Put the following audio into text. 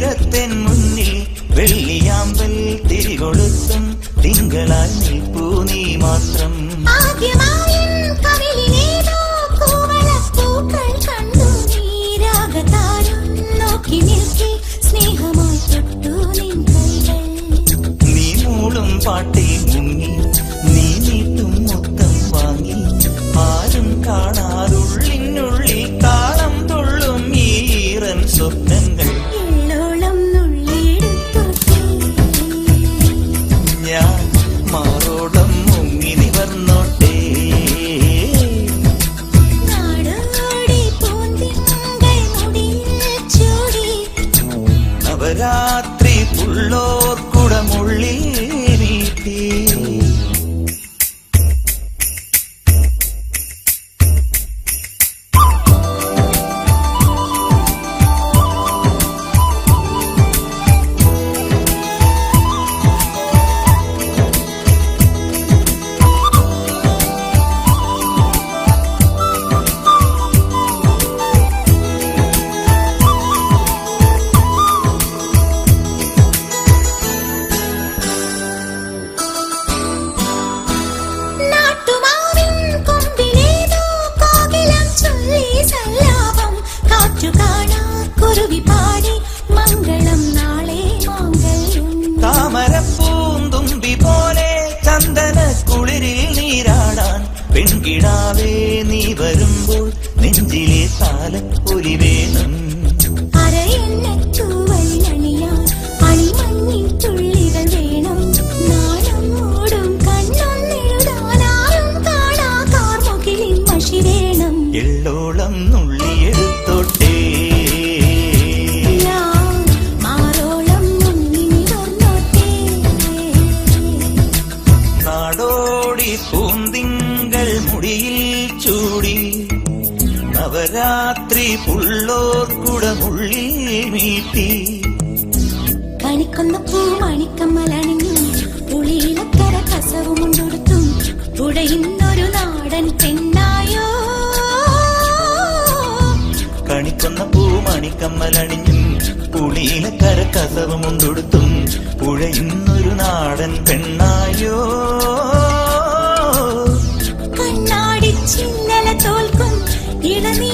നീലത്തെൻ മുന്നിൽ വെള്ളിയാമ്പൽ തിരികൊളുത്തും തിങ്കളാൽ നിൽപ്പൂ നീ മാത്രം. നീ മൂളും പാട്ടിൽ മുങ്ങി നീ നീട്ടും മൊത്തം വാങ്ങി ആരും കാണാറുള്ളിനുള്ളിൽ താളം തുള്ളും ഈറൻ സ്വപ്നങ്ങൾ. ഞാൻ മാറോളം മുങ്ങി നിവർന്നോട്ടെ. നവരാത്രി പുള്ളോർക്കുടമുള്ളിൽ നീട്ടി. താമരപ്പൂന്തുമ്പി പോലെ ചന്ദന കുളിരിൽ നീരാടാൻ പെൺകിടാവേ നീ വരുമ്പോൾ നെഞ്ചിലെ താലപ്പൊലി വേണം. എള്ളോളം നുള്ളിയെടുത്തോട്ടെ. നാടോടി പൂന്തിങ്കൾ മുടിയിൽ ചൂടി നവരാത്രി പുള്ളോർക്കുടമുള്ളിൽ മീട്ടി. കണിക്കൊന്ന പൂ മണിക്കമ്മലണിഞ്ഞു പുളിയിലക്കര കസവുമുണ്ടൊടുത്തും പുഴയുന്നൊരു നാടൻ പെണ്ണായോ. കണിക്കൊന്ന പൂ മണിക്കമ്മലണിഞ്ഞും പുളിയിലക്കര കസവുമുണ്ടൊടുത്തും പുഴയുന്നൊരു നാടൻ പെണ്ണായോ. കണ്ണാടി ചിന്നല തോൽക്കും ഇളനീ